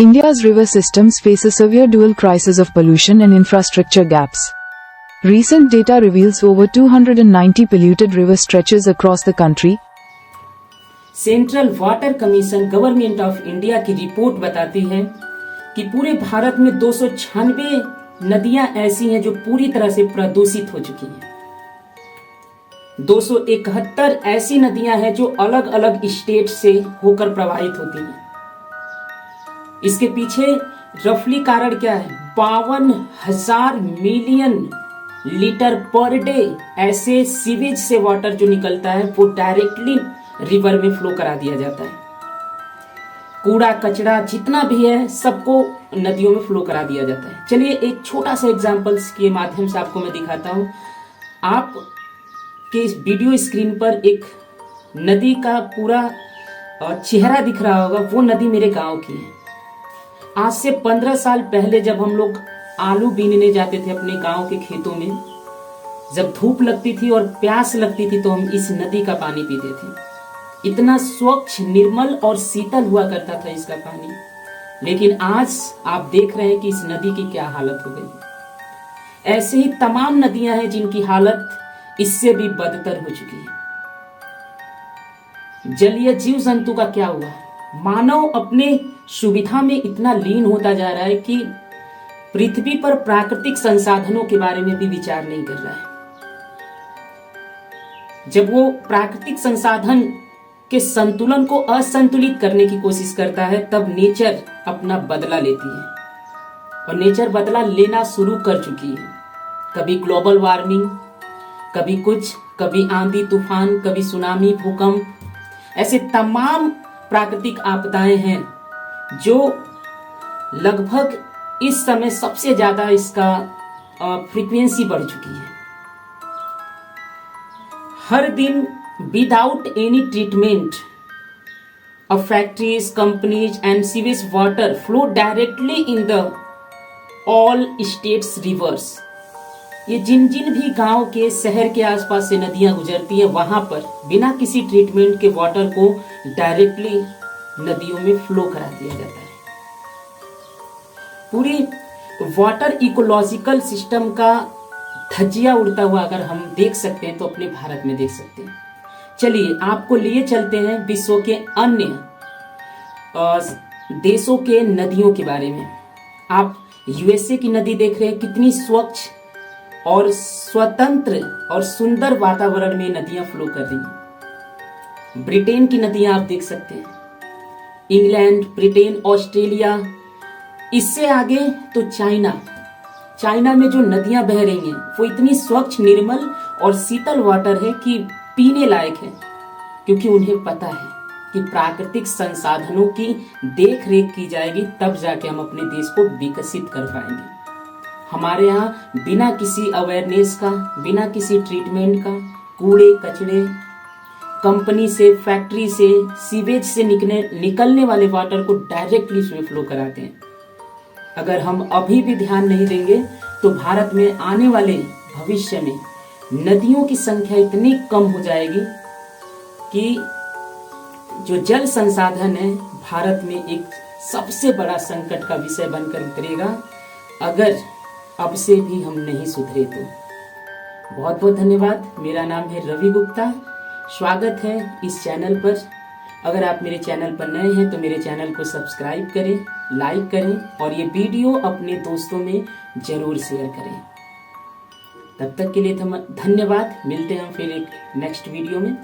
India's river systems face a severe dual crisis of pollution and infrastructure gaps. Recent data reveals over 290 polluted river stretches across the country. Central water commission government of India की report बताती है कि पूरे भारत में 296 नदियां ऐसी हैं जो पूरी तरह से प्रदूषित हो चुकी हैं। 271 ऐसी नदियां हैं जो अलग अलग स्टेट से होकर प्रवाहित होती हैं। इसके पीछे रफली कारण क्या है? 52,000 मिलियन लीटर पर डे ऐसे सीवेज से वाटर जो निकलता है वो डायरेक्टली रिवर में फ्लो करा दिया जाता है। कूड़ा कचरा जितना भी है सबको नदियों में फ्लो करा दिया जाता है। चलिए एक छोटा सा एग्जांपल्स के माध्यम से आपको मैं दिखाता हूं। आप के इस वीडियो स्क्रीन पर एक नदी का पूरा चेहरा दिख रहा होगा, वो नदी मेरे गांव की है। आज से 15 साल पहले जब हम लोग आलू बीनने जाते थे अपने गांव के खेतों में, जब धूप लगती थी और प्यास लगती थी तो हम इस नदी का पानी पीते थे। इतना स्वच्छ, निर्मल और शीतल हुआ करता था इसका पानी। लेकिन आज आप देख रहे हैं कि इस नदी की क्या हालत हो गई। ऐसे ही तमाम नदियां हैं जिनकी हालत इससे भी बदतर हो चुकी है। जलीय जीव जंतु का क्या हुआ? मानव अपने सुविधा में इतना लीन होता जा रहा है कि पृथ्वी पर प्राकृतिक संसाधनों के बारे में भी विचार नहीं कर रहा है। जब वो प्राकृतिक संसाधन के संतुलन को असंतुलित करने की कोशिश करता है तब नेचर अपना बदला लेती है, और नेचर बदला लेना शुरू कर चुकी है। कभी ग्लोबल वार्मिंग, कभी कुछ, कभी आंधी तूफान, कभी सुनामी, भूकंप, ऐसे तमाम प्राकृतिक आपदाएं हैं जो लगभग इस समय सबसे ज्यादा इसका फ्रीक्वेंसी बढ़ चुकी है। हर दिन without any treatment of factories, companies and sewage water flow directly in the all states rivers. ये जिन जिन भी गांव के, शहर के आसपास से नदियां गुजरती हैं वहां पर बिना किसी ट्रीटमेंट के वाटर को डायरेक्टली नदियों में फ्लो करा दिया जाता है। पूरी वाटर इकोलॉजिकल सिस्टम का धज्जिया उड़ता हुआ अगर हम देख सकते हैं तो अपने भारत में देख सकते हैं। चलिए आपको लिए चलते हैं विश्व के अन्य देशों के नदियों के बारे में। आप यूएसए की नदी देख रहे हैं, कितनी स्वच्छ और स्वतंत्र और सुंदर वातावरण में नदियां फ्लो कर रही हैं। ब्रिटेन की नदियां आप देख सकते हैं, इंग्लैंड, ब्रिटेन, ऑस्ट्रेलिया, इससे आगे तो चाइना में जो नदियां बह रही हैं वो इतनी स्वच्छ, निर्मल और शीतल वाटर है कि पीने लायक है, क्योंकि उन्हें पता है कि प्राकृतिक संसाधनों की देख रेख की जाएगी तब जाके हम अपने देश को विकसित कर पाएंगे। हमारे यहाँ बिना किसी अवेयरनेस का, बिना किसी ट्रीटमेंट का, कूड़े कचड़े, कंपनी से, फैक्ट्री से, सीवेज से निकलने वाले वाटर को डायरेक्टली उसमें फ्लो कराते हैं। अगर हम अभी भी ध्यान नहीं देंगे तो भारत में आने वाले भविष्य में नदियों की संख्या इतनी कम हो जाएगी कि जो जल संसाधन है भारत में एक सबसे बड़ा संकट का विषय बनकर उतरेगा, अगर अब से भी हम नहीं सुधरे तो। बहुत बहुत धन्यवाद। मेरा नाम है रवि गुप्ता। स्वागत है इस चैनल पर। अगर आप मेरे चैनल पर नए हैं तो मेरे चैनल को सब्सक्राइब करें, लाइक करें और ये वीडियो अपने दोस्तों में जरूर शेयर करें। तब तक के लिए धन्यवाद। मिलते हैं हम फिर एक नेक्स्ट वीडियो में।